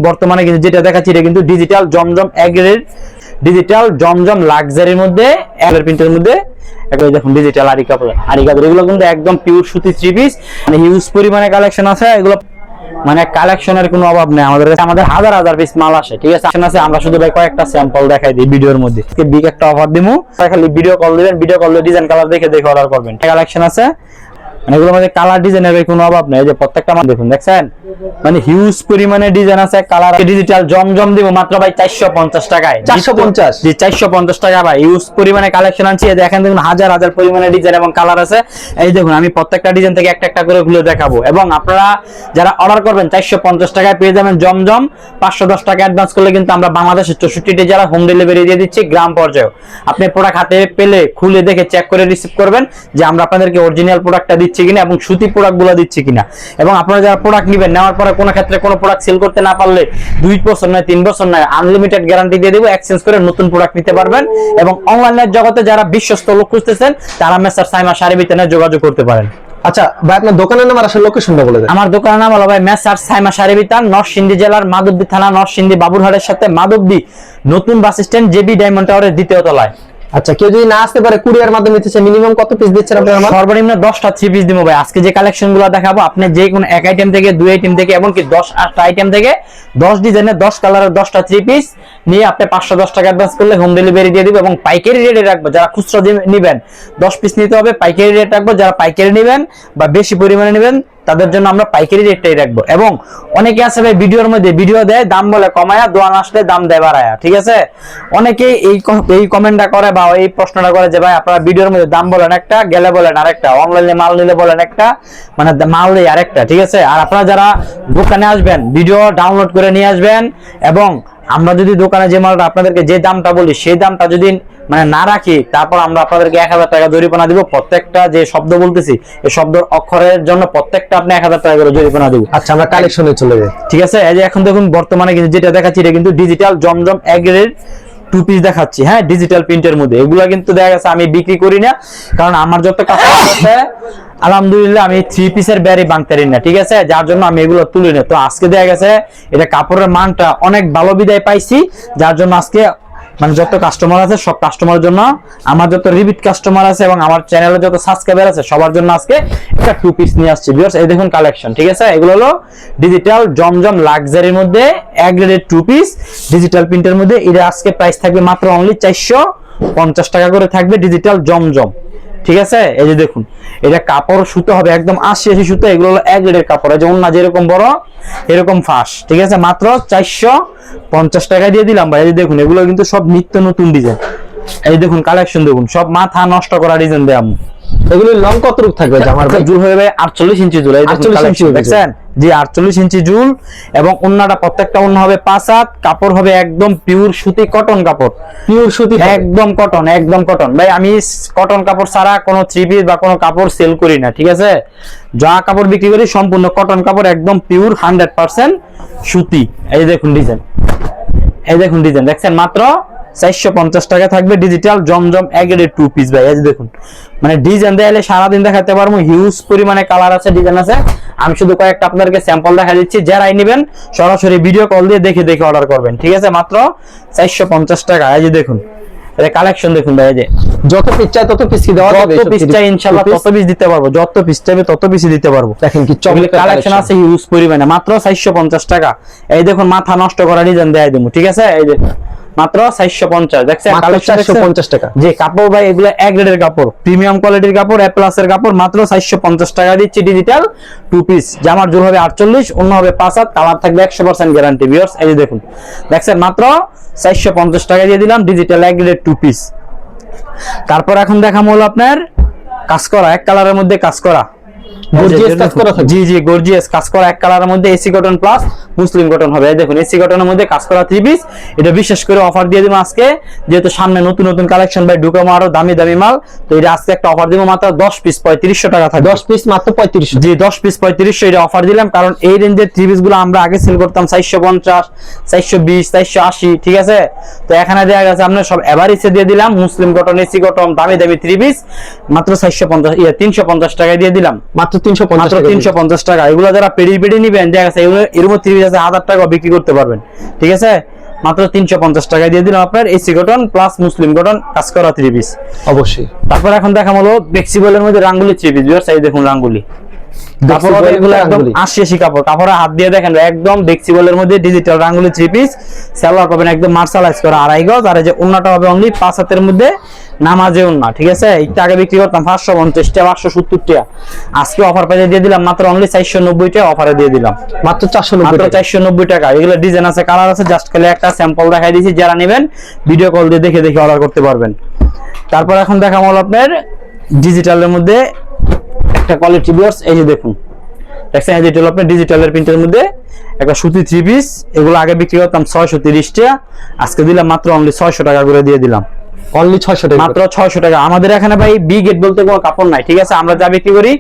বর্তমানে কিন্তু যেটা দেখাচ্ছি এটা কিন্তু ডিজিটাল জমজম এগ্রের ডিজিটাল জমজম লাক্সারির মধ্যে এগ্রের প্রিন্টের মধ্যে একবার দেখুন ডিজিটাল আরি কাপড় এগুলো কিন্তু একদম পিওর সুতি থ্রি পিস, মানে হিউজ পরিমাণে কালেকশন আছে। এগুলো মানে কালেকশনের কোনো অভাব নেই আমাদের কাছে, আমাদের হাজার হাজার পিস মাল আসে, ঠিক আছে। আমরা শুধু ভাই কয়েকটা স্যাম্পল দেখাই দিই ভিডিওর মধ্যে। বিগ একটা অফার দিমু, খালি ভিডিও কল দিবেন, ভিডিও কল দিয়ে ডিজাইন কালার দেখে অর্ডার করবেন। কালেকশন আছে, মানে এগুলোর মধ্যে কালার ডিজাইনের কোনো অভাব নেই। যে প্রত্যেকটা মাল দেখুন, দেখছেন মানে হিউজ পরিমাণে ডিজাইন আছে। কালার ডিজিটাল জমজম দিব মাত্র ভাই 450 টাকায়। 450 জি 450 টাকা ভাই। হিউজ পরিমাণে কালেকশন আনছি, দেখেন দেখুন হাজার হাজার পরিমাণে ডিজাইন এবং কালার আছে। এই দেখুন আমি প্রত্যেকটা ডিজাইন থেকে একটা একটা করে খুলে দেখাবো, এবং আপনারা যারা অর্ডার করবেন 450 টাকায় পেয়ে যাবেন জমজম। 510 টাকা অ্যাডভান্স করলে কিন্তু আমরা বাংলাদেশের 64টি জেলা হোম ডেলিভারি দিয়ে দিচ্ছি গ্রাম পর্যায়ে। আপনি প্রোডাক্ট হাতে পেলে খুলে দেখে চেক করে রিসিভ করবেন যে আমরা আপনাদেরকে অরিজিনাল প্রোডাক্টটা দিচ্ছি কিনা এবং সুতি প্রোডাক্টগুলো দিচ্ছি কিনা। এবং আপনারা যারা প্রোডাক্ট নেবেন, নেওয়ার পরে কোনো ক্ষেত্রে কোনো প্রোডাক্ট সেল করতে না পারলে 2 বছর নয় 3 বছর নয় আনলিমিটেড গ্যারান্টি দিয়ে দেব, এক্সচেঞ্জ করে নতুন প্রোডাক্ট নিতে পারবেন। এবং অনলাইনের জগতে যারা বিশ্বস্ত লোক খুঁজতেছেন তারা মেসার সাইমা শাড়ি বিতানে যোগাযোগ করতে পারেন। আচ্ছা ভাই, আপনার দোকানের নাম আর আসলে লোকেশনটা বলে দেন। আমার দোকানের নাম হলো ভাই মেসার সাইমা শাড়ি বিতান, নরসিংদী জেলার মাধবদী থানা, নরসিংদী বাবুরহাটের সাথে মাধবদী নতুন বাস স্ট্যান্ড, জেবি ডায়মন্ড টাওয়ারের দ্বিতীয় তলায়। আচ্ছা, কেউ যদি না আসতে পারে কুরিয়ার মাধ্যমে নিতে চায়, মিনিমাম কত পিস দিচ্ছেন আপনারা? সর্বনিম্ন 10টা 3 পিস দিব ভাই। আজকে যে কালেকশনগুলো দেখাবো, আপনি যে কোনো এক আইটেম থেকে 2 আইটেম থেকে এমনকি 10 আইটেম থেকে 10 ডিজাইনের 10 কালারের 10টা 3 পিস নিয়ে আপনি 510 টাকা অ্যাডভান্স করলে হোম ডেলিভারি দিয়ে দিব। এবং পাইকারি রেটে রাখবো, যারা খুচরা নেবেন 10 পিস নিতে হবে, পাইকারি রেট রাখবো। যারা পাইকারি নেবেন বা বেশি পরিমাণে নেবেন তাদের জন্য আমরা পাইকারি রেটটাই রাখবো। এবং অনেকে আছে ভাই ভিডিওর মধ্যে ভিডিও দেয়, দাম বলে কমায়া, দোয়ান আসলে দাম দেয় বাড়ায়া, ঠিক আছে। অনেকেই এই কমেন্টটা করে বা এই প্রশ্নটা করে যে ভাই আপনারা ভিডিওর মধ্যে দাম বলেন একটা, গেলে বলেন আরেকটা, অনলাইনে মাল নিলে বলেন একটা, মানে মাল নেই আরেকটা, ঠিক আছে। আর আপনারা যারা দোকানে আসবেন ভিডিও ডাউনলোড করে নিয়ে আসবেন, এবং আমরা যদি দোকানে যে মালটা আপনাদেরকে যে দামটা বলি সেই দামটা যদি মানে না রাখি, তারপর আমরা আপনাদেরকে 1000 টাকা জরিমানা দিব। প্রত্যেকটা যে শব্দ বলতেছি এই শব্দের অক্ষরের জন্য প্রত্যেকটা আপনি 1000 টাকা করে জরিমানা দিব। আচ্ছা, আমরা কালেকশনে চলে যাই, ঠিক আছে। এই যে এখন দেখুন বর্তমানে কিন্তু যেটা দেখাচ্ছি এটা কিন্তু ডিজিটাল জমজম এগ্রের 2 পিস দেখাচ্ছি, হ্যাঁ, ডিজিটাল প্রিন্টের মধ্যে। এগুলা কিন্তু দেখা গেছে আমি বিক্রি করি না, কারণ আমার যত কাস্টমার আছে আলহামদুলিল্লাহ আমি 3 পিসের ব্যারি বাংতারি না, ঠিক আছে, যার জন্য আমি এগুলো তুলি না। তো আজকে দেখা গেছে এটা কাপড়ের মানটা অনেক ভালো বিদায় পাইছি, যার জন্য আজকে মানে যত কাস্টমার আছে সব কাস্টমারের জন্য, আমার যত রিপিট কাস্টমার আছে এবং আমার চ্যানেলে যত সাবস্ক্রাইবার আছে সবার জন্য আজকে একটা 2 পিস নিয়ে আসছি ভিউয়ার্স। এই দেখুন কালেকশন, ঠিক আছে। এগুলো হলো ডিজিটাল জমজম লাক্সারির মধ্যে এক গ্রেডের 2 পিস ডিজিটাল প্রিন্টের মধ্যে। এটা আজকে প্রাইস থাকবে মাত্র অনলি 450 টাকা করে থাকবে ডিজিটাল জমজম, ঠিক আছে। এই যে দেখুন এটা কাপড় সুতো হবে একদম 80 সুতো। এগুলো হলো এক গ্রেডের কাপড়, এই যে ওন্না যেরকম বড় এরকম ফাঁস, ঠিক আছে। মাত্র 450 টাকা দিয়ে দিলাম ভাই। এই যে দেখুন এগুলো কিন্তু সব নিত্য নতুন ডিজাইন। এই দেখুন কালেকশন দেখুন, সব মাথা নষ্ট করা ডিজাইন দেয়। এগুলো লং কত রূপ থাকবে? জামার জুল হবে 48 ইঞ্চি জুল। এই দেখুন কালেকশন দেখছেন, জি 48 ইঞ্চি জুল। এবং ওন্নাটা প্রত্যেকটা ওন্না হবে 5 হাত, কাপড় হবে একদম পিওর সুতি কটন কাপড়, পিওর সুতি একদম কটন, একদম কটন ভাই। আমি কটন কাপড় ছাড়া কোনো 3 পিস বা কোনো কাপড় সেল করি না, ঠিক আছে। যা কাপড় বিক্রি করি সম্পূর্ণ কটন কাপড়, একদম পিওর 100% সুতি। এই দেখুন ডিজাইন, এই দেখুন ডিজাইন দেখছেন, মাত্র 450 টাকা থাকবে ডিজিটাল জমজম এগ্রেডের 2 পিস ভাই। এই যে দেখুন মানে ডিজাইন দেয়ালে সারাদিন দেখাতে পারবো, হিউজ পরিমাণে কালার আছে, ডিজাইন আছে। আমি শুধু কয়েকটা আপনাদেরকে স্যাম্পল দেখা দিচ্ছি, যারাই নেবেন সরাসরি ভিডিও কল দিয়ে দেখে অর্ডার করবেন, ঠিক আছে। মাত্র 450 টাকা। এই যে দেখুন এটা কালেকশন দেখুন ভাই, এই যে যত পিস চাই তত পিস কি দেওয়া যাবে? যত পিস চাই ইনশাআল্লাহ তত পিস দিতে পারবো, যত পিস চাইবে তত পিসই দিতে পারবো। দেখেন কি চকলেট কালেকশন আছে হিউজ পরিমাণে, মাত্র 450 টাকা। এই দেখুন মাথা নষ্ট করা ডিজাইন দেয় দেবো, ঠিক আছে। এই যে মাত্র 450 দেখছেন, 450 টাকা। যে কাপড় ভাই এগুলো এক গ্রেডের কাপড়, প্রিমিয়াম কোয়ালিটির কাপড়, এ প্লাস এর কাপড়, মাত্র 450 টাকা দিচ্ছি ডিজিটাল 2 পিস। জামার জোর হবে 48, অন্য হবে 5 হাত, কালার থাকবে 100% গ্যারান্টি ভিউয়ার্স। এই যে দেখুন দেখছেন মাত্র 450 টাকা দিয়ে দিলাম ডিজিটাল এক গ্রেডের 2 পিস। তারপর এখন দেখাবো হলো আপনার কাজ করা, এক কালারের মধ্যে কাজ করা, গর্জিয়াস কাজ করা থাকবে। জি জি গর্জিয়াস কাজ করা এক কালারের মধ্যে, এসি কটন প্লাস মুসলিম কটন হবে। এই দেখুন এসি কটনের মধ্যে কাজ করা 3 পিস। এটা বিশেষ করে অফার দিয়ে দিব আজকে, যেহেতু সামনে নতুন নতুন কালেকশন ভাই ঢুকাবো আরো দামি দামি মাল। তো এটা আজকে একটা অফার দিব, মাত্র 10 পিস 3500 টাকা থাকবে। 10 পিস মাত্র 3500। জি 10 পিস 3500 এটা অফার দিলাম, কারণ এই রেঞ্জের 3 পিস গুলো আমরা আগে সেল করতাম 450, 420, 480, ঠিক আছে। তো এখানে দেয়া গেছে আমরা সব এভারেজে দিয়ে দিলাম, মুসলিম কটন, এসি কটন, দামি দামি 3 পিস মাত্র 450 350 টাকায় দিয়ে দিলাম। মাত্র 350 মাত্র টাকা 350 টাকা। এগুলো যারা পেডি নিবেন দেখা গেছে এর মধ্যে 30,000 টাকা বিক্রি করতে পারবেন, ঠিক আছে। মাত্র 350 টাকায় দিয়ে দিলাম আপনার এসি কটন প্লাস মুসলিম কটন কাজ করা 3 পিস। অবশ্যই। তারপর এখন দেখাম হলো ফ্লেক্সিবলের মধ্যে রাঙ্গুলি 3 পিস। ভিউয়ার্স এই দেখুন রাঙ্গুলি কাপড় হবে এগুলো একদম 80 কাপড়, কাপড়ে হাত দিয়ে দেখেন একদম ফ্লেক্সিবলের মধ্যে ডিজিটাল রাঙ্গুলি 3 পিস। সালোয়ার পাবেন একদম মার্শালাইজ করা 2.5 গজ, আর এই যে ওন্নাটা হবে অনলি 5 হাতের মধ্যে নামাজে ওন্না, ঠিক আছে। এইটা আগে বিক্রি করতাম 550 টাকা 570 টাকা, আজকে অফার প্রাইসে দিয়ে দিলাম মাত্র অনলি 490 টাকা অফারে দিয়ে দিলাম, মাত্র 490 টাকা। এগুলো ডিজাইন আছে, কালার আছে, জাস্ট খালি একটা স্যাম্পল দেখাই দিয়েছি, যারা নেবেন ভিডিও কল দিয়ে দেখে দেখে অর্ডার করতে পারবেন। তারপর এখন দেখাম হলো আপনার ডিজিটালের মধ্যে একটা কোয়ালিটি ভিউয়ার্স, এই যে দেখুন দেখছেন এই যে এটা হলো আপনার ডিজিটালের প্রিন্টের মধ্যে একটা সুতি 3 পিস। এগুলো আগে বিক্রি করতাম 630 টাকা, আজকে দিলাম মাত্র অনলি 600 টাকা করে দিয়ে দিলাম, অনলি 600 টাকা, মাত্র 600 টাকা। আমাদের এখানে ভাই বি গ্রেড বলতে কোনো কাপড় নাই, ঠিক আছে। আমরা যা বিক্রি করি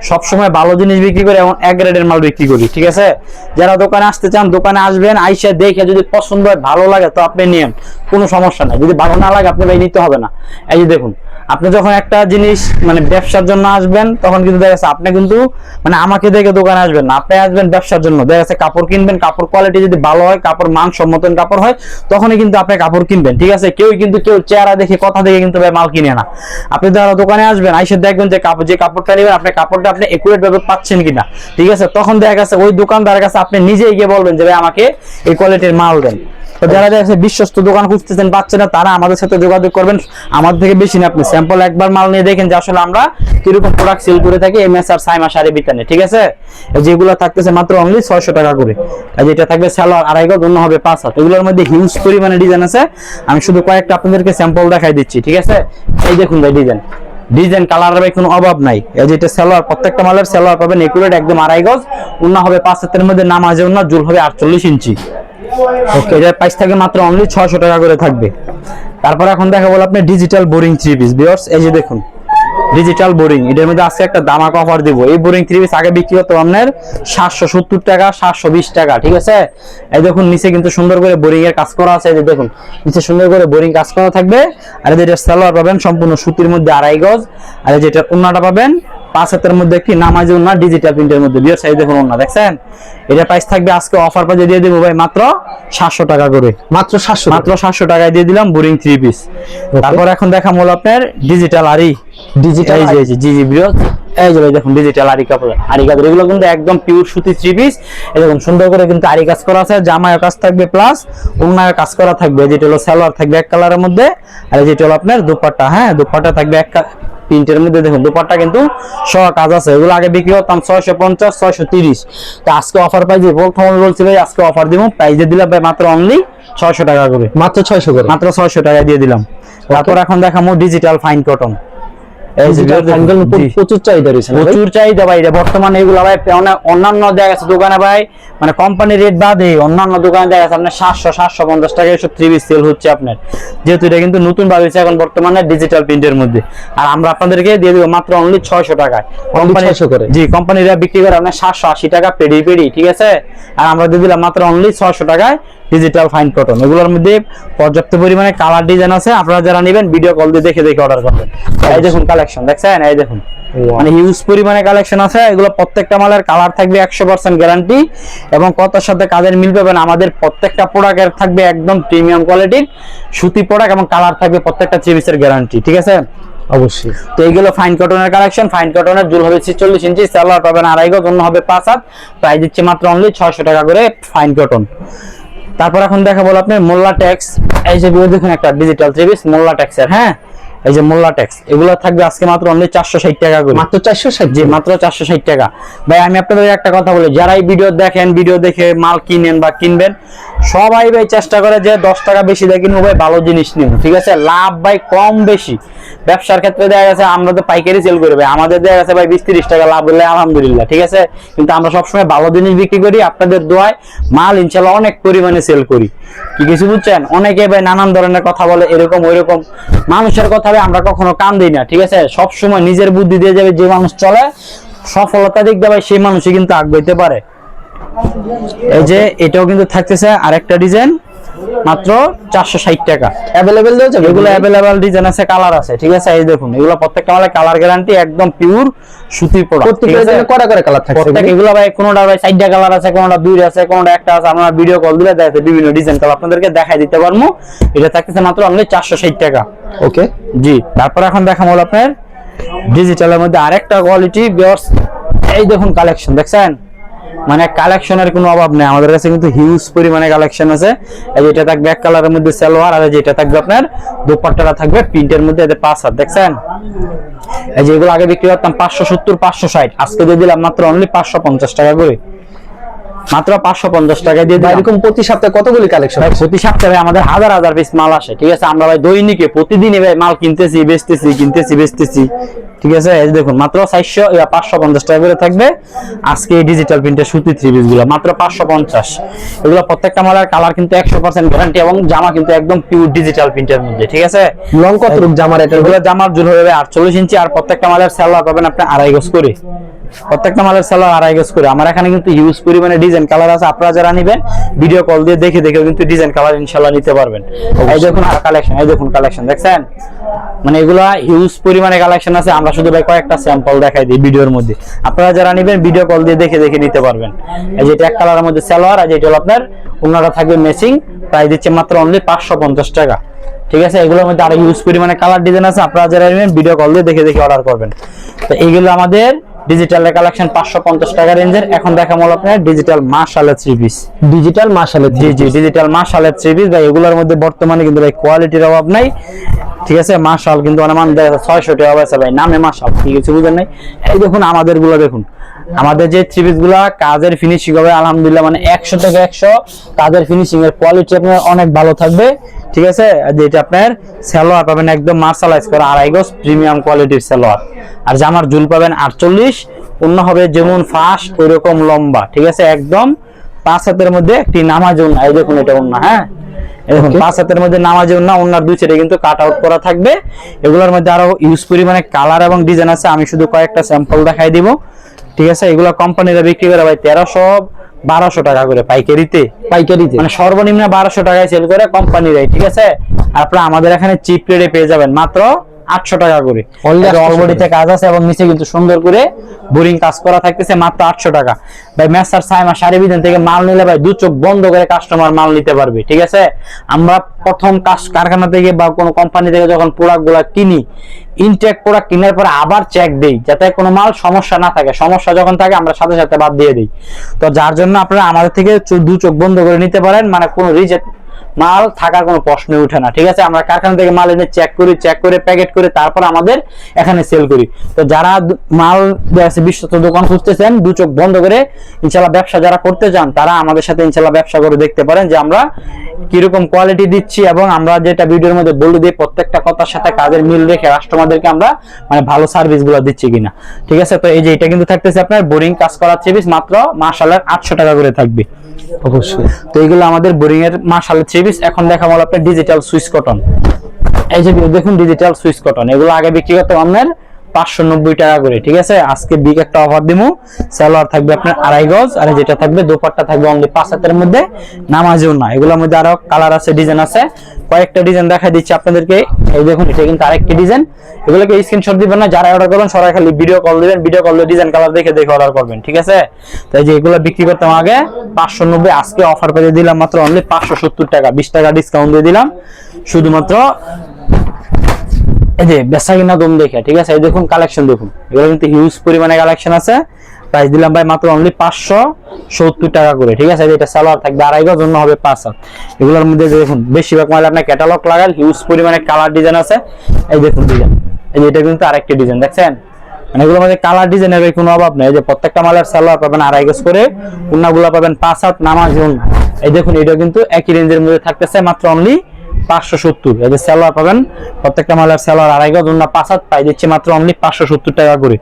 সব সময় ভালো জিনিস বিক্রি করি এবং এক গ্রেডের মাল বিক্রি করি, ঠিক আছে। যারা দোকানে আসতে চান দোকানে আসবেন, আইসা দেখে যদি পছন্দ হয় ভালো লাগে তো আপনি নিয়েন, কোনো সমস্যা নাই। যদি ভালো না লাগে আপনি ভাই নিতে হবে না। এই যে দেখুন আপনি যখন একটা জিনিস মানে ব্যবসার জন্য আসবেন তখন কিন্তু দেখা যাচ্ছে আপনি কিন্তু মানে আমাকে দেখে দোকানে আসবেন না, আপনি আসবেন ব্যবসার জন্য। দেখা যাচ্ছে কাপড় কিনবেন, কাপড় কোয়ালিটি যদি ভালো হয়, কাপড় মানসম্মত কাপড় হয়, তখনই কিন্তু আপনি কাপড় কিনবেন, ঠিক আছে। কেউ চেহারা দেখে কথা দেখে কিন্তু ভাই মাল কিনে না। আপনি যারা দোকানে আসবেন আইসে দেখবেন যে কাপড়টা নেবেন আপনি কাপড়টা আপনি একুরেট ভাবে পাচ্ছেন কিনা, ঠিক আছে। তখন দেখা গেছে ওই দোকানদারের কাছে আপনি নিজেই গিয়ে বলবেন যে ভাই আমাকে এই কোয়ালিটির মাল দেন। তো যারা দেখছে বিশ্বস্ত দোকান খুঁজতেছেন পাচ্ছেন না, তারা আমাদের সাথে যোগাযোগ করবেন। আমাদের থেকে বেশি না, আপনি স্যাম্পল একবার মাল নিয়ে দেখেন যে আসলে আমরা কিরকম প্রোডাক্ট সেল করে থাকি এমএস আর সাইমা শাড়ি বিতানে, ঠিক আছে। যেগুলো থাকতেছে মাত্র অনলি 600 টাকা করে। আর যেটা থাকবে সালোয়ার 2.5 গজ, অন্য হবে 5 হাত। এগুলোর মধ্যে হিউজ পরিমাণে ডিজাইন আছে, আমি শুধু কয়েকটা আপনাদেরকে স্যাম্পল দেখাই দিচ্ছি, ঠিক আছে। এই দেখুন ভাই ডিজাইন কালারের ভাই কোনো অভাব নাই। এই যেটা সালোয়ার, প্রত্যেকটা মালের সালোয়ার পাবেন একুরেট একদম 2.5 গজ, অন্য হবে 5 হাতের মধ্যে নামাজে ওন্না, জুল হবে 48 ইঞ্চি। ওকে, এটার প্রাইস থাকে মাত্র অনলি 600 টাকা করে থাকবে। তারপর এখন দেখা বল আপনি ডিজিটাল বোরিং 3 পিস। ভিউয়ার্স এই যে দেখুন ডিজিটাল বোরিং, এটার মধ্যে আজকে একটা দামাক অফার দিব। এই বোরিং 3 পিস আগে বিক্রি হতো আপনার 770 টাকা 720 টাকা, ঠিক আছে। এই দেখুন নিচে কিন্তু সুন্দর করে বোরিং এর কাজ করা আছে, এই যে দেখুন নিচে সুন্দর করে বোরিং কাজ করা থাকবে। আর যেটা সালোয়ার পাবেন সম্পূর্ণ সুতির মধ্যে 2.5 গজ, আর যেটা ওন্নাটা পাবেন 5 হাতের মধ্যে কি নামাজি ওন্না ডিজিটাল প্রিন্টের মধ্যে। ভিউয়ার্স এই দেখুন ওন্না দেখছেন, এটা প্রাইস থাকবে আজকে অফার প্রাইসে দিয়ে দেব ভাই মাত্র 700 টাকা করে, মাত্র 700 টাকায় দিয়ে দিলাম বোরিং 3 পিস। তারপর এখন দেখাম হলো আপনার ডিজিটাল ডিজিটাল জি ভিউয়ার্স এই যে দেখুন ডিজিটাল আরি কাপড় এগুলো কিন্তু একদম পিওর সুতি 3 পিস। এরকম সুন্দর করে কিন্তু আরি কাজ করা আছে, জামায় কাজ থাকবে প্লাস ওন্নায় কাজ করা থাকবে। যেটা হলো সালোয়ার থাকবে এক কালারের মধ্যে, আর যেটা হলো আপনার দুপাট্টা, হ্যাঁ দুপাট্টা থাকবে এক প্রিন্টের মধ্যে। দেখুন দুপাট্টা কিন্তু সব কাজ আছে। এগুলো আগে বিক্রি করতাম 650 630, তো আজকে অফার প্রাইসে প্রথম বলছি ভাই আজকে অফার দিব, প্রাইসে দিলাম ভাই মাত্র অনলি 600 টাকা করে, মাত্র 600 করে, মাত্র 600 টাকায় দিয়ে দিলাম। তারপর এখন দেখামো ডিজিটাল ফাইন কটন। প্রচুর চাহিদা রয়েছে, প্রচুর চাহিদা ভাই বর্তমানে এগুলো ভাই অন্যান্য দেখা গেছে দোকানে ভাই মানে কোম্পানি রেট বাদে অন্যান্য দোকানে দেখা গেছে আপনার 700-750 টাকা এসব 3 পিস সেল হচ্ছে আপনার, যেহেতু এটা কিন্তু নতুন ভাবেছে এখন বর্তমানে ডিজিটাল প্রিন্টের মধ্যে। আর আমরা আপনাদেরকে দিয়ে দেব মাত্র অনলি 600 টাকায়। কোম্পানি জি কোম্পানিরা বিক্রি করে আপনার 780 টাকা পেডি, ঠিক আছে। আর আমরা দিয়ে দিলাম মাত্র অনলি 600 টাকায় ডিজিটাল ফাইন কটন। এগুলোর মধ্যে পর্যাপ্ত পরিমাণে কালার ডিজাইন আছে, আপনারা যারা নেবেন ভিডিও কল দিয়ে দেখে দেখে অর্ডার করবেন। এই দেখুন কালেকশন দেখছেন, এই দেখুন মানে হিউজ পরিমাণে কালেকশন আছে। এগুলো প্রত্যেকটা মালের কালার থাকবে 100% গ্যারান্টি এবং কতর সাথে কাজের মিল পাবেন। আমাদের প্রত্যেকটা প্রোডাক্টের থাকবে একদম প্রিমিয়াম কোয়ালিটির সুতি প্রোডাক্ট এবং কালার থাকবে প্রত্যেকটা 3 পিসের গ্যারান্টি, ঠিক আছে অবশ্যই। তো এইগুলো ফাইন কটনের কালেকশন। ফাইন কটনের জুল হবে 46 ইঞ্চি, সালোয়ার পাবেন 2.5 গজ, অন্য হবে 5 হাত, প্রাইস দিচ্ছে মাত্র অনলি 600 টাকা করে ফাইন কটন। তারপর এখন দেখাবো আপনি মোল্লা ট্যাক্স। এই যে দেখুন একটা ডিজিটাল 3 পিস মোল্লা ট্যাক্সের, হ্যাঁ এই যে মোল্লা ট্যাক্স, এগুলো থাকবে আজকে মাত্র অনলি 460 টাকা করে, মাত্র 460, জি মাত্র 460 টাকা। ভাই আমি আপনাদের একটা কথা বলি, যারা এই ভিডিও দেখেন ভিডিও দেখে মাল কিনেন বা কিনবেন সবাই ভাই চেষ্টা করে যে 10 টাকা বেশি দিয়ে কিনবো ভাই ভালো জিনিস নিব, ঠিক আছে। লাভ ভাই কম বেশি ব্যবসার ক্ষেত্রে দেখা গেছে আমরা তো পাইকারি সেল করি ভাই, আমাদের দেখা গেছে ভাই 20-30 টাকা লাভ হলে আলহামদুলিল্লাহ, ঠিক আছে। কিন্তু আমরা সবসময় ভালো জিনিস বিক্রি করি, আপনাদের দোয়ায় মাল ইনশাল্লাহ অনেক পরিমাণে সেল করি। কি কিছু বুঝছেন, অনেকে ভাই নানান ধরনের কথা বলে এরকম ওইরকম, মানুষের কথা আমরা কখনো কান দিই না, ঠিক আছে। সবসময় নিজের বুদ্ধি দিয়ে যাবে, যে মানুষ চলে সফলতা দিক দিয়ে ভাই সেই মানুষই কিন্তু আগাইতে পারে। এই যে এটাও কিন্তু থাকতেছে আরেকটা ডিজাইন, মাত্র 460 টাকা। अवेलेबल দেওয়া যাবে? এগুলো अवेलेबल ডিজাইন আছে, কালার আছে, ঠিক আছে। এই দেখুন এগুলো প্রত্যেকটা মালে কালার গ্যারান্টি, একদম পিওর সুতির প্রোডাক্ট। প্রত্যেকটা ডিজাইনে কয়টা করে কালার থাকছে? প্রত্যেক এগুলো ভাই কোনটা ভাই 4টা কালার আছে, কোনটা 2টা আছে, কোনটা একটা আছে। আমরা ভিডিও কল দিলে দেখাতে বিভিন্ন ডিজাইন কালার আপনাদেরকে দেখাই দিতে পারবো। এটা থাকতেছে মাত্র অনলি 460 টাকা। ওকে জি, তারপর এখন দেখাবো আপনার ডিজিটালের মধ্যে আরেকটা কোয়ালিটি ভিউয়ার্স। এই দেখুন কালেকশন দেখছেন, মানে কালেকশনের কোনো অভাব নেই আমাদের কাছে, কিন্তু হিউজ পরিমাণে কালেকশন আছে। এই যেটা থাকবে এক কালারের মধ্যে সালোয়ার, আর যেটা থাকবে আপনার দোপাট্টাটা থাকবে প্রিন্টের মধ্যে, এতে 5 হাত দেখছেন। এই যেগুলো আগে বিক্রি করতাম 570 560, আজকে দিয়ে দিলাম মাত্র অনলি 550 টাকা করে, মাত্র 550 টাকা দিয়ে দিলাম। এরকম প্রতি সপ্তাহে কতগুলি কালেকশন? ভাই প্রতি সপ্তাহে আমাদের হাজার হাজার পিস মাল আসে, ঠিক আছে। আমরা ভাই দৈনিকে প্রতিদিনই ভাই মাল কিনতেছি বেচতেছি, কিনতেছি বেচতেছি, ঠিক আছে। এই দেখুন মাত্র 550 টাকা করে থাকবে আজকে এই ডিজিটাল প্রিন্টের সুতি থ্রি পিস গুলো, মাত্র 550। এগুলো প্রত্যেকটা মালের কালার কিন্তু 100% গ্যারান্টি, এবং জামা কিন্তু একদম পিওর ডিজিটাল প্রিন্টের মধ্যে, ঠিক আছে। লং কত রূপ জামার? এগুলো জামার জুল হবে 48 ইঞ্চি, আর প্রত্যেকটা মালের সালোয়ার পাবেন আপনি 2.5 গজ করে, প্রত্যেকটা মালের সালোয়ার 2.5 গজ করে। আমার এখানে কিন্তু হিউজ পরিমাণে ডিজাইন কালার আছে, আপনারা যারা নেবেন ভিডিও কল দিয়ে দেখে দেখে কিন্তু ডিজাইন কালার ইনশাআল্লাহ নিতে পারবেন। এই দেখুন আর কালেকশন, এই দেখুন কালেকশন দেখছেন, মানে এগুলা হিউজ পরিমাণে কালেকশন আছে। আমরা শুধু ভাই কয়েকটা স্যাম্পল দেখাই দিই ভিডিওর মধ্যে, আপনারা যারা নেবেন ভিডিও কল দিয়ে দেখে দেখে নিতে পারবেন। এই যেটা এক কালারের মধ্যে সালোয়ার, আর যেটা হলো আপনার ওনারা থাকবে ম্যাচিং, প্রাইস দিচ্ছে মাত্র অনলি 550 টাকা, ঠিক আছে। এগুলোর মধ্যে আরো হিউজ পরিমাণে কালার ডিজাইন আছে, আপনারা যারা নেবেন ভিডিও কল দিয়ে দেখে দেখে অর্ডার করবেন। তো এইগুলো আমাদের ডিজিটাল কালেকশন 550 টাকা রেঞ্জের। এখন দেখাবো আপনার ডিজিটাল মাশাআল্লাহ থ্রি পিস। ডিজিটাল মাশাআল্লাহ, জি জি, ডিজিটাল মাশাআল্লাহ থ্রি পিস ভাই, এগুলোর মধ্যে বর্তমানে কিন্তু ভাই কোয়ালিটির অভাব নাই, ঠিক আছে। মাশাআল কিন্তু অনেক মান 600 টাকা আছে ভাই, নামে মাশাআল, ঠিক আছে, বুঝেন নাই। এই দেখুন আমাদের গুলো দেখুন, আমাদের যে থ্রি পিস গুলা কাজের ফিনিশিং হবে আলহামদুলিল্লাহ, মানে 100 থেকে 100 কাজের ফিনিশিং এর কোয়ালিটি আপনার অনেক ভালো থাকবে, ঠিক আছে। যেটা আপনার সালোয়ার পাবেন একদম মার্শালাইজ করা 2.5 গজ প্রিমিয়াম কোয়ালিটির সালোয়ার, আর জামার ঝুল পাবেন 48, অন্য হবে যেমন ফাস্ট ওইরকম লম্বা, ঠিক আছে। একদম 5 হাতের মধ্যে একটি নামাজ ওন্না, এই দেখুন এটা ওন্না, হ্যাঁ দেখুন 5 হাতের মধ্যে নামাজ ওন্না, ওন্নার দুই সাইডে কিন্তু কাট আউট করা থাকবে। এগুলোর মধ্যে আরো ইউজ পরিমাণে কালার এবং ডিজাইন আছে, আমি শুধু কয়েকটা স্যাম্পল দেখাই দিব, ঠিক আছে। এগুলো কোম্পানিরা বিক্রি করে ভাই 1300-1200 টাকা করে পাইকারিতে, মানে সর্বনিম্ন 1200 টাকায় সেল করে কোম্পানিরাই, ঠিক আছে। আর আপনারা আমাদের এখানে চিপ রেটে পেয়ে যাবেন মাত্র 800 টাকা করে। অলরেডিতে কাজ আছে এবং নিচে কিন্তু সুন্দর করে বোরিং কাজ করা থাকতেছে, মাত্র 800 টাকা। ভাই মেসার সাইমা শাড়ি বিধান থেকে মাল নিলে ভাই দু চোখ বন্ধ করে কাস্টমার মাল নিতে পারবে, ঠিক আছে। আমরা প্রথম কারখানা থেকে বা কোনো কোম্পানি থেকে যখন প্রোডাক্ট গুলা কিনি, ইনটেক প্রোডাক্ট কেনার পরে আবার চেক দেই যাতে কোনো মাল সমস্যা না থাকে, সমস্যা যখন থাকে আমরা সাথে সাথে বাদ দিয়ে দিই। তো যার জন্য আপনারা আমাদের থেকে দু চোখ বন্ধ করে নিতে পারেন, মানে কোনো রিজেক্ট মাল থাকার কোনো প্রশ্নই উঠে না, ঠিক আছে। আমরা কারখানা থেকে মাল এনে চেক করে প্যাকেট করে তারপর আমাদের এখানে সেল করি। তো যারা মাল বিশ্বস্ত দোকান খুঁজতেছেন দু চোখ বন্ধ করে ইনশাল্লাহ ব্যবসা যারা করতে চান, তারা আমাদের সাথে ইনশাল্লাহ ব্যবসা করে দেখতে পারেন যে আমরা কিরকম কোয়ালিটি দিচ্ছি, এবং আমরা যেটা ভিডিওর মধ্যে বলে দিই প্রত্যেকটা কথার সাথে কাজের মিল রেখে কাস্টমারদেরকে আমরা মানে ভালো সার্ভিস গুলো দিচ্ছি কিনা, ঠিক আছে। তো এই যে এটা কিন্তু থাকতেছে আপনার বোরিং কাজ করা থ্রি পিস, মাত্র মাশাআল্লাহ 800 টাকা করে থাকবে অবশ্যই। তো এগুলো আমাদের বোরিং এর মাশাআল্লাহ থ্রি পিস। এখন দেখাবো আপনার ডিজিটাল সুইস কটন। এই যে দেখুন ডিজিটাল সুইস কটন, এগুলো আগে বিক্রি করতাম আপনার 590 টাকা করে, ঠিক আছে। আজকে বিগ একটা অফার দিমু, সালোয়ার থাকবে আপনার 2.5 গজ, আর যেটা থাকবে দোপাট্টা থাকবে অনলি 5 হাতের মধ্যে, নামাজেও না। এগুলোর মধ্যে আরো কালার আছে, ডিজাইন আছে, কয়েকটা ডিজাইন দেখাই দিচ্ছি আপনাদেরকে। এই দেখুন এটা কিন্তু আরেকটি ডিজাইন, এগুলোকে স্ক্রিনশট দিবেন না, যারা অর্ডার করবেন সরাসরি খালি ভিডিও কল দিবেন, ভিডিও কল দিয়ে ডিজাইন কালার দেখে দেখে অর্ডার করবেন, ঠিক আছে। তাই যে এগুলো বিক্রি করতাম আগে 590, আজকে অফার পেয়ে দিলাম মাত্র অনলি 570 টাকা, 20 টাকা ডিসকাউন্ট দিয়ে দিলাম শুধুমাত্র এই যে বেচা কিনা দম দেখে, ঠিক আছে। এই দেখুন কালেকশন দেখুন, এগুলো কিন্তু হিউজ পরিমাণে কালেকশন আছে। প্রাইস দিলাম ভাই মাত্র অনলি 570 টাকা করে, ঠিক আছে। এটা সালোয়ার থাকবে 2.5 গজ, অন্য হবে 5 হাত। এগুলোর মধ্যে দেখুন বেশিরভাগ মাল আপনার ক্যাটালগ লাগাল, হিউজ পরিমাণে কালার ডিজাইন আছে। এই দেখুন ডিজাইন, এই যে এটা কিন্তু আরেকটি ডিজাইন দেখছেন, মানে এগুলোর মধ্যে কালার ডিজাইনের কোনো অভাব নেই। এই যে প্রত্যেকটা মালের সালোয়ার পাবেন 2.5 গজ করে, ওন্নাগুলো পাবেন 5 হাত, নামাজ ওন্না। এই দেখুন এটা কিন্তু একই রেঞ্জের মধ্যে থাকতেছে, মাত্র অনলি 570। এই যে সালোয়ার পাবেন প্রত্যেকটা মালের সালোয়ার 2.5 গজ, ওন্না 5 হাত, পাই দিচ্ছে মাত্র অনলি 570 টাকা করে।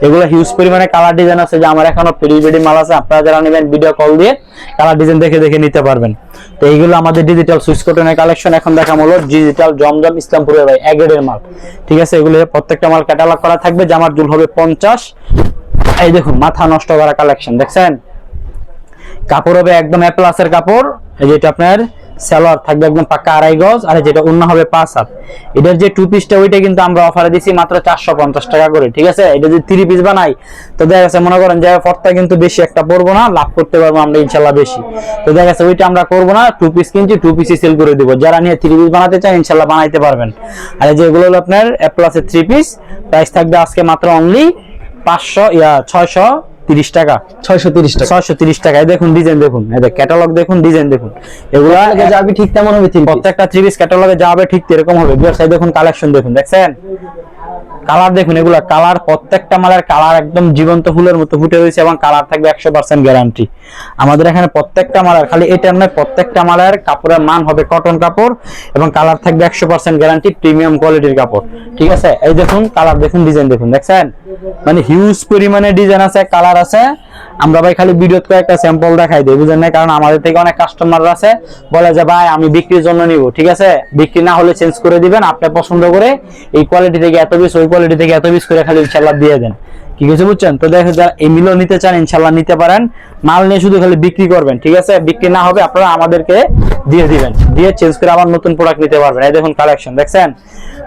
এগুলো হিউজ পরিমাণে কালার ডিজাইন আছে, যে আমার এখনো পেডি মাল আছে, আপনারা যারা নেবেন ভিডিও কল দিয়ে কালার ডিজাইন দেখে দেখে নিতে পারবেন। তো এইগুলো আমাদের ডিজিটাল সুইস কটনের কালেকশন। এখন দেখা হলো ডিজিটাল জমজম ইসলামপুরের ভাই এক গ্রেডের মাল, ঠিক আছে। এগুলো প্রত্যেকটা মাল ক্যাটালগ করা থাকবে, জামার জুল হবে 50। এই দেখুন মাথা নষ্ট করা কালেকশন দেখছেন, কাপড় হবে একদম এ প্লাসের কাপড়। এই যেটা আপনার সালোয়ার থাকবে একদম পাক্কা 2.5 গজ, আর যেটা ওন্না হবে 5 হাত। এটার যে 2 পিসটা ওইটা কিন্তু আমরা অফারে দিছি মাত্র 450 টাকা করে, ঠিক আছে। এটা যদি 3 পিস বানাই তো দেখা যাচ্ছে মনে করেন যে ফর্তা কিন্তু বেশি একটা পড়বো না, লাভ করতে পারবো আমরা ইনশাআল্লাহ বেশি। তো দেখা যাচ্ছে ওইটা আমরা করবো না, 2 পিস কিনছি 2 পিসই সেল করে দিব। যারা নিয়ে 3 পিস বানাতে চান ইনশাআল্লাহ বানাইতে পারবেন। আর এই যে এগুলো হলো আপনার এ প্লাস এর 3 পিস, প্রাইস থাকবে আজকে মাত্র অনলি 630 টাকা। 630 টাকা। 630 টাকায় দেখুন ডিজাইন দেখুন, এই দেখ ক্যাটালগ দেখুন, ডিজাইন দেখুন। এগুলা যাবে ঠিক তেমন হবে, প্রত্যেকটা 3 পিস ক্যাটালগে যাবে ঠিক এরকম হবে। ব্যবসায় দেখুন, কালেকশন দেখুন, দেখছেন কালার দেখুন, এগুলা কালার প্রত্যেকটা মালের কালার একদম জীবন্ত ফুলের মতো ফুটে রয়েছে এবং কালার থাকবে 100% গ্যারান্টি। আমাদের এখানে প্রত্যেকটা মালের, খালি এটা নয়, প্রত্যেকটা মালের কাপড়ের মান হবে কটন কাপড় এবং কালার থাকবে 100% গ্যারান্টি, প্রিমিয়াম কোয়ালিটির কাপড়, ঠিক আছে। এই দেখুন কালার দেখুন, ডিজাইন দেখুন, দেখছেন মানে হিউজ পরিমাণে ডিজাইন আছে, কালার আছে। আমরা ভাই খালি ভিডিওতে কয়েকটা স্যাম্পল দেখাই দিই, বুঝেন না, কারণ আমাদের থেকে অনেক কাস্টমার আছে বলে যে ভাই আমি বিক্রির জন্য নিব, ঠিক আছে। বিক্রি না হলে চেঞ্জ করে দিবেন, আপনি পছন্দ করে এই কোয়ালিটি থেকে এত পিস, ওই কোয়ালিটি থেকে এত পিস করে খালি ইনশাআল্লাহ দিয়ে দেন, কি কিছু বুঝছেন। তো দেখেন যারা এই মিলও নিতে চান ইনশাআল্লাহ নিতে পারেন, মাল নিয়ে শুধু খালি বিক্রি করবেন, ঠিক আছে। বিক্রি না হবে আপনারা আমাদেরকে দিয়ে দিবেন, দিয়ে চেঞ্জ করে আবার নতুন প্রোডাক্ট নিতে পারবেন। এই দেখুন কালেকশন দেখছেন,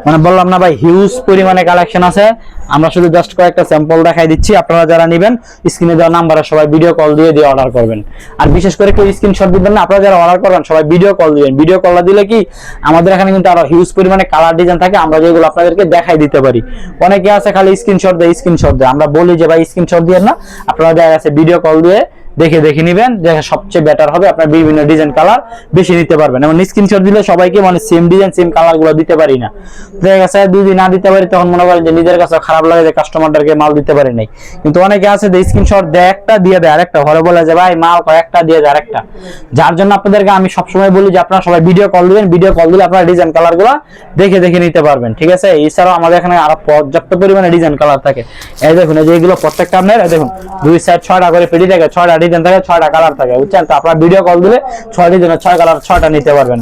মানে বললাম না ভাই হিউজ পরিমাণে কালেকশন আছে। আমরা শুধু জাস্ট কয়েকটা স্যাম্পল দেখাই দিচ্ছি, আপনারা যারা নেবেন স্ক্রিনে দেওয়া নাম্বারে সবাই ভিডিও কল দিয়ে অর্ডার করবেন। আর বিশেষ করে কেউ স্ক্রিনশট দিবেন না, আপনারা যারা অর্ডার করবেন সবাই ভিডিও কল দিবেন। ভিডিও কল দিলে কি আমাদের এখানে কিন্তু আরো হিউজ পরিমাণে কালার ডিজাইন থাকে, আমরা যেগুলো আপনাদেরকে দেখাই দিতে পারি। অনেকে আছে খালি স্ক্রিনশট দেয়, আমরা বলি যে ভাই স্ক্রিনশট দিয়ে না, আপনারা দেখা গেছে ভিডিও কল দিয়ে দেখে নিবেন, দেখে সবচেয়ে বেটার হবে, আপনার বিভিন্ন ডিজাইন কালার বেশি নিতে পারবেন। এবং স্ক্রিনশট দিলে সবাইকে মানে সেম ডিজাইন সেম কালার গুলো দিতে পারি না, দেখা গেছে যদি না দিতে পারি তখন মনে করেন যে নিজের কাছে খারাপ লাগে যে কাস্টমারদেরকে মাল দিতে পারি নাই। কিন্তু অনেকে আছে যে স্ক্রিনশট দেয় একটা, দিয়ে দেয় আরেকটা, ঘরে বলে যে ভাই মাল কয়েকটা দিয়ে দেয় আরেকটা। যার জন্য আপনাদেরকে আমি সবসময় বলি যে আপনারা সবাই ভিডিও কল দিবেন, ভিডিও কল দিলে আপনারা ডিজাইন কালার গুলো দেখে নিতে পারবেন, ঠিক আছে। এছাড়াও আমাদের এখানে আরো পর্যাপ্ত পরিমাণে ডিজাইন কালার থাকে। এই দেখুন, এই যে এগুলো প্রত্যেকটা আপনার দেখুন 2 সাইড 6টা করে পেটি থাকে, 6টা ডিজাইন থাকে, 6টা কালার থাকে, বুঝছেন। তো আপনারা ভিডিও কল দিলে 6 ডিজাইনের 6 কালার 6টা নিতে পারবেন।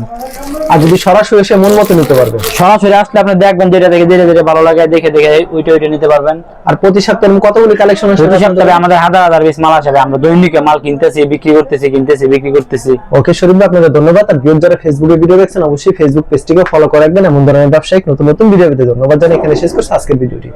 আর যদি সরাসরি এসে মন মতো নিতে পারবেন, সরাসরি আসলে আপনি দেখবেন যেটা দেখে যেটা ভালো লাগে দেখে ওইটা নিতে পারবেন। আর প্রতি সপ্তাহে কতগুলি কালেকশন আসে? প্রতি সপ্তাহে আমাদের হাজার পিস মাল আসবে, আমরা দৈনিক মাল কিনতেছি বিক্রি করতেছি। ওকে শরীফ ভাই, আপনাদের ধন্যবাদ। আর ভিউয়ার যারা ফেসবুকে ভিডিও দেখছেন অবশ্যই ফেসবুক পেজটিকে ফলো করে রাখবেন, এমন ধরনের ব্যবসায়িক নতুন ভিডিও পেতে। ধন্যবাদ জানাই, এখানে শেষ করছি আজকের ভিডিওটি।